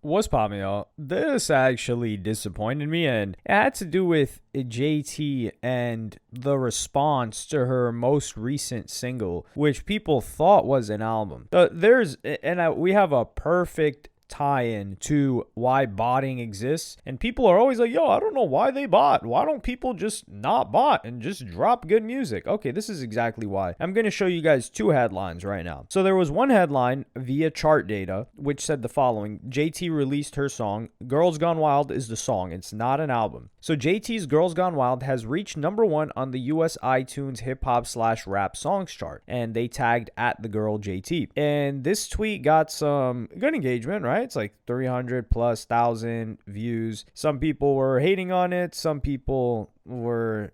What's popping, y'all? This actually disappointed me, and it had to do with JT and the response to her most recent single, which people thought was an album. We have a perfect tie-in to why botting exists, and people are always like, yo, I don't know why they bot. Why don't people just not bot and just drop good music? Okay, this is exactly why. I'm going to show you guys two headlines right now. So there was one headline via chart data which said the following: JT released her song Girls Gone Wild is the song, it's not an album. So JT's Girls Gone Wild has reached number 1 on the US iTunes hip-hop/rap songs chart, and they tagged at the girl JT. And this tweet got some good engagement, right? It's like 300,000+ views. Some people were hating on it. Some people were,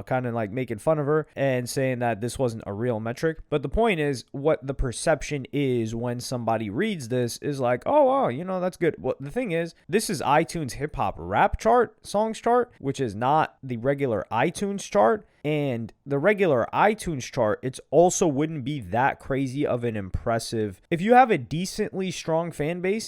kind of like making fun of her and saying that this wasn't a real metric. But the point is, what the perception is when somebody reads this is like, oh, wow, that's good. Well, the thing is, this is iTunes hip hop rap chart, songs chart, which is not the regular iTunes chart. And the regular iTunes chart, it's also wouldn't be that crazy of an impressive. If you have a decently strong fan base,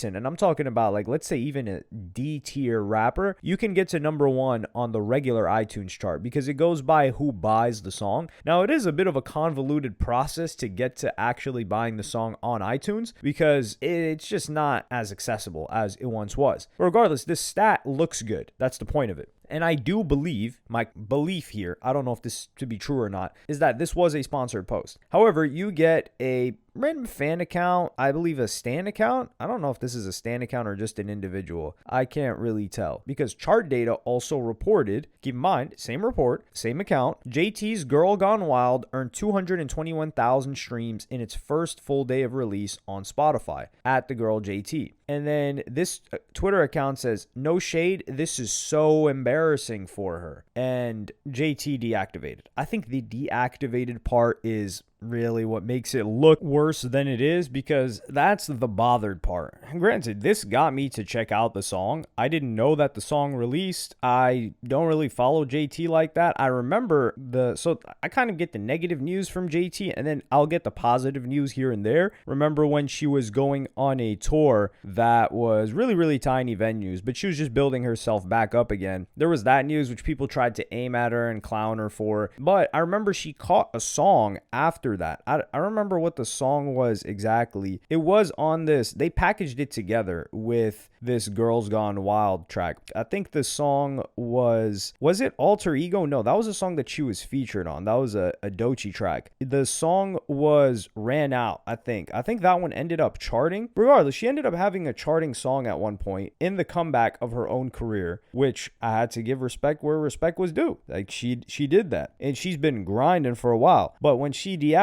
and I'm talking about like, let's say even a D tier rapper, you can get to number 1 on the regular iTunes chart because it goes by who buys the song. Now, it is a bit of a convoluted process to get to actually buying the song on iTunes because it's just not as accessible as it once was. But regardless, this stat looks good. That's the point of it. And I do believe, my belief here, I don't know if this to be true or not, is that this was a sponsored post. However, you get a random fan account, I believe a stan account. I don't know if this is a stan account or just an individual. I can't really tell because chart data also reported, keep in mind, same report, same account, JT's Girl Gone Wild earned 221,000 streams in its first full day of release on Spotify at the girl JT. And then this Twitter account says, no shade, this is so embarrassing for her. And JT deactivated. I think the deactivated part is really what makes it look worse than it is because that's the bothered part. And granted, this got me to check out the song. I didn't know that the song released. I don't really follow JT like that. I remember so I kind of get the negative news from JT and then I'll get the positive news here and there. Remember when she was going on a tour that was really, really tiny venues, but she was just building herself back up again. There was that news which people tried to aim at her and clown her for. But I remember she caught a song after that. I remember what the song was exactly. It was on this. They packaged it together with this Girls Gone Wild track. I think the song was it Alter Ego? No, that was a song that she was featured on. That was a Doechii track. The song was Ran Out, I think. I think that one ended up charting. Regardless, she ended up having a charting song at one point in the comeback of her own career, which I had to give respect where respect was due. Like she did that. And she's been grinding for a while. But when she deactivates,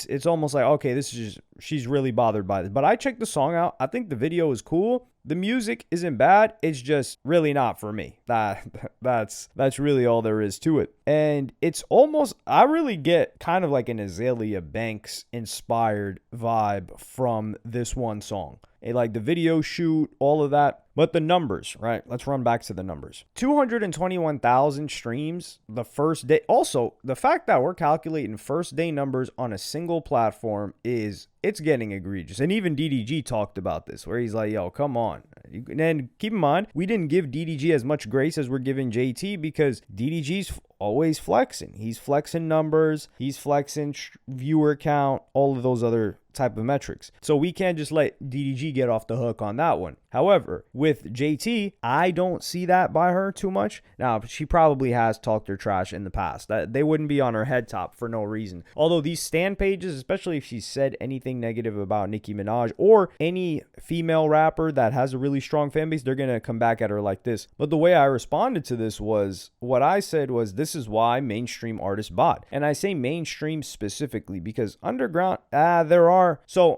it's almost like, okay, this is just, she's really bothered by this. But I checked the song out. I think the video is cool. The music isn't bad. It's just really not for me. That's really all there is to it. And it's almost, I really get kind of like an Azalea Banks inspired vibe from this one song. Like the video shoot, all of that. But the numbers, right? Let's run back to the numbers. 221,000 streams the first day. Also, the fact that we're calculating first day numbers on a single platform it's getting egregious. And even DDG talked about this, where he's like, yo, come on. And keep in mind, we didn't give DDG as much grace as we're giving JT because DDG's always flexing. He's flexing numbers. He's flexing viewer count, all of those other type of metrics. So we can't just let DDG get off the hook on that one. However, with JT, I don't see that by her too much. Now, she probably has talked her trash in the past. They wouldn't be on her head top for no reason. Although these stan pages, especially if she said anything negative about Nicki Minaj or any female rapper that has a really strong fan base, they're going to come back at her like this. But the way I responded to this was, what I said was, this is why mainstream artists bot. And I say mainstream specifically because underground,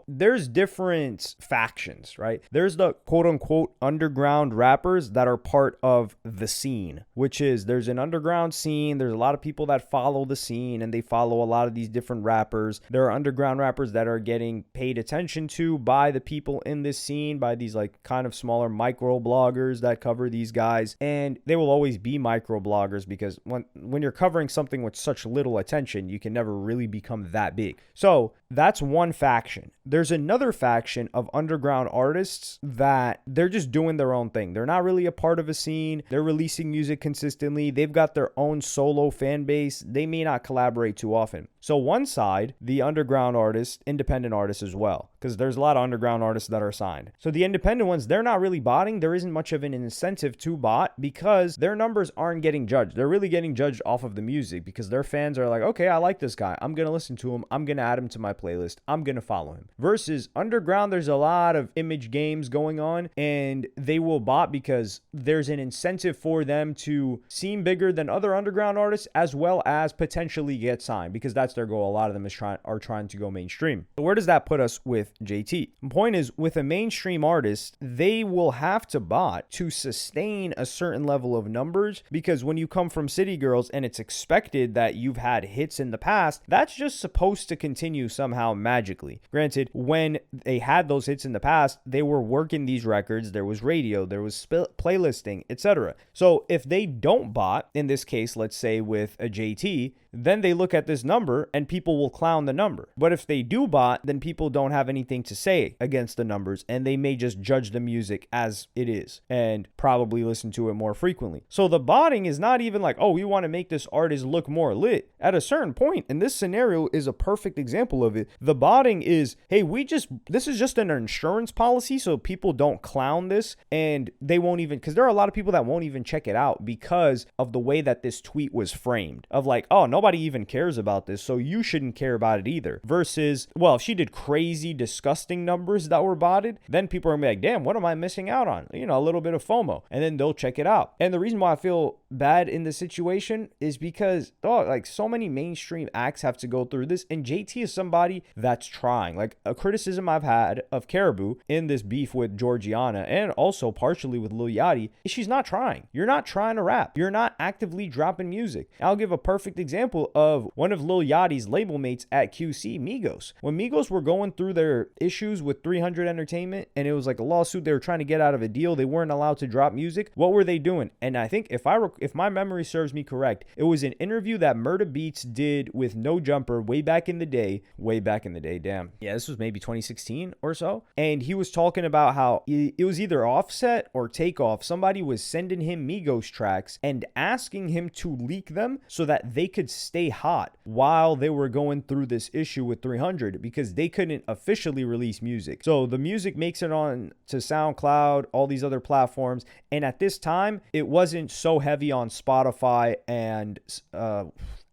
there's different factions, right? There's the quote unquote underground rappers that are part of the scene, which is there's an underground scene. There's a lot of people that follow the scene and they follow a lot of these different rappers. There are underground rappers that are getting paid attention to by the people in this scene, by these like kind of smaller micro bloggers that cover these guys. And they will always be micro bloggers because when when you're covering something with such little attention, you can never really become that big. So that's one faction. There's another faction of underground artists that they're just doing their own thing. They're not really a part of a scene. They're releasing music consistently. They've got their own solo fan base. They may not collaborate too often. So one side, the underground artists, independent artists as well, because there's a lot of underground artists that are signed. So the independent ones, they're not really botting. There isn't much of an incentive to bot because their numbers aren't getting judged. They're really getting judged off of the music because their fans are like, okay, I like this guy. I'm going to listen to him. I'm going to add him to my playlist. I'm going to follow him. Versus underground, there's a lot of image games going on and they will bot because there's an incentive for them to seem bigger than other underground artists as well as potentially get signed because that's their goal. A lot of them are trying to go mainstream. So where does that put us with JT? The point is, with a mainstream artist, they will have to bot to sustain a certain level of numbers because when you come from City Girls and it's expected that you've had hits in the past, that's just supposed to continue somehow magically. Granted, when they had those hits in the past, they were working these records, there was radio, there was playlisting, etc. So if they don't bot, in this case, let's say with a JT, then they look at this number and people will clown the number. But if they do bot, then people don't have anything to say against the numbers and they may just judge the music as it is and probably listen to it more frequently. So the botting is not even like, oh, we want to make this artist look more lit. At a certain point, and this scenario is a perfect example of it, the botting is, hey, this is just an insurance policy so people don't clown this and they won't even, because there are a lot of people that won't even check it out because of the way that this tweet was framed of like, oh, nobody even cares about this, so you shouldn't care about it either. Versus, well, if she did crazy, disgusting numbers that were botted, then people are gonna be like, damn, what am I missing out on? You know, a little bit of FOMO. And then they'll check it out. And the reason why I feel bad in this situation is because, like so many mainstream acts have to go through this, and JT is somebody that's trying. Like a criticism I've had of Caribou in this beef with Georgiana and also partially with Lil Yachty is she's not trying. You're not trying to rap. You're not actively dropping music. I'll give a perfect example of one of Lil Yachty's label mates at QC, Migos. When Migos were going through their issues with 300 Entertainment and it was like a lawsuit, they were trying to get out of a deal, they weren't allowed to drop music. What were they doing? And I think if my memory serves me correct, it was an interview that Murda Beats did with No Jumper way back in the day, damn. Yeah, this was maybe 2016 or so. And he was talking about how it was either Offset or Takeoff. Somebody was sending him Migos tracks and asking him to leak them so that they could stay hot while they were going through this issue with 300 because they couldn't officially release music. So the music makes it on to SoundCloud, all these other platforms. And at this time, it wasn't so heavy on Spotify and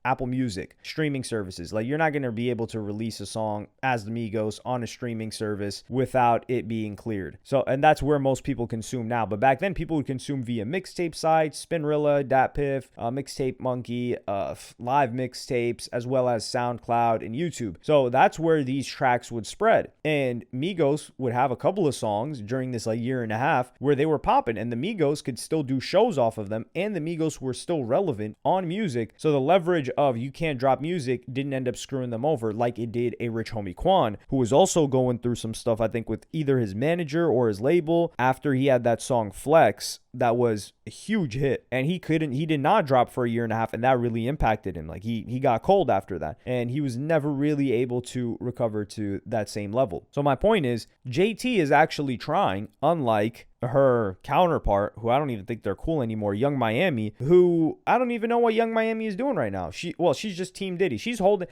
Apple Music, streaming services. Like you're not going to be able to release a song as the Migos on a streaming service without it being cleared. So, and that's where most people consume now. But back then people would consume via mixtape sites, Spinrilla, DatPiff, Mixtape Monkey, live mixtapes, as well as SoundCloud and YouTube. So that's where these tracks would spread. And Migos would have a couple of songs during this like year and a half where they were popping and the Migos could still do shows off of them and the Migos were still relevant on music. So the leverage of you can't drop music didn't end up screwing them over like it did a Rich Homie Quan, who was also going through some stuff, I think, with either his manager or his label after he had that song Flex that was a huge hit and he did not drop for a year and a half and that really impacted him. Like he got cold after that and he was never really able to recover to that same level. So my point is JT is actually trying, unlike her counterpart, who I don't even think they're cool anymore, Young Miami, who I don't even know what Young Miami is doing right now. She's just Team Diddy.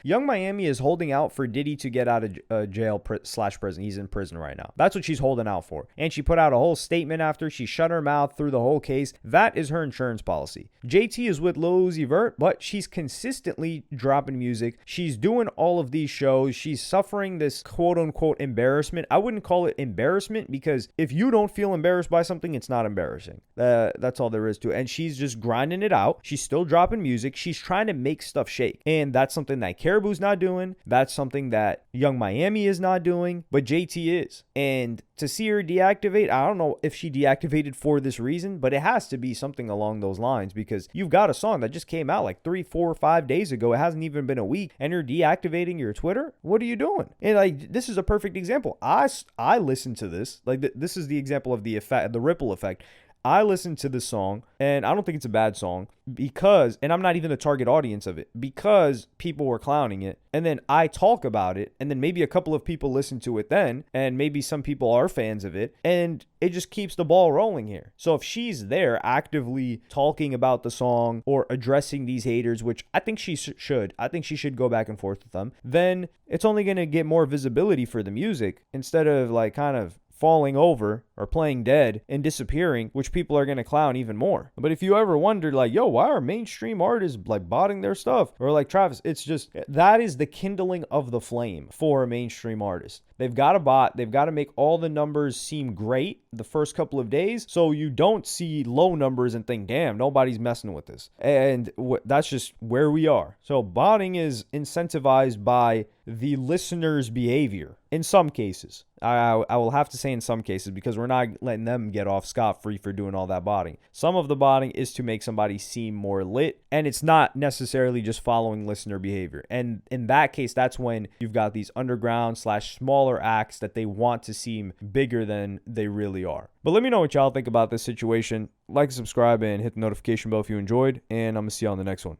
Young Miami is holding out for Diddy to get out of jail / prison. He's in prison right now. That's what she's holding out for. And she put out a whole statement after she shut her mouth through the whole case. That is her insurance policy. JT is with Lil Uzi Vert, but she's consistently dropping music. She's doing all of these shows. She's suffering this quote unquote embarrassment. I wouldn't call it embarrassment because if you don't feel embarrassed by something, it's not embarrassing. That's all there is to it. And she's just grinding it out. She's still dropping music. She's trying to make stuff shake. And that's something that Caribou's not doing. That's something that Young Miami is not doing, but JT is. And to see her deactivate, I don't know if she deactivated for this reason, but it has to be something along those lines because you've got a song that just came out like 3, 4, 5 days ago. It hasn't even been a week and you're deactivating your Twitter. What are you doing? And like, this is a perfect example. I listened to this. Like this is the example of the effect, the ripple effect. I listen to this song and I don't think it's a bad song because, and I'm not even the target audience of it, because people were clowning it. And then I talk about it, and then maybe a couple of people listen to it then, and maybe some people are fans of it, and it just keeps the ball rolling here. So if she's there actively talking about the song or addressing these haters, which I think she should, I think she should go back and forth with them, then it's only going to get more visibility for the music instead of like kind of falling over or playing dead and disappearing, which people are going to clown even more. But if you ever wondered like, yo, why are mainstream artists like botting their stuff? Or like Travis, it's just, that is the kindling of the flame for a mainstream artist. They've got a bot. They've got to make all the numbers seem great the first couple of days, so you don't see low numbers and think, damn, nobody's messing with this. And that's just where we are. So botting is incentivized by the listener's behavior in some cases. I will have to say in some cases, because we're not letting them get off scot-free for doing all that botting. Some of the botting is to make somebody seem more lit, and it's not necessarily just following listener behavior. And in that case, that's when you've got these underground / smaller acts that they want to seem bigger than they really are. But let me know what y'all think about this situation. Like and subscribe and hit the notification bell if you enjoyed, and I'm going to see you on the next one.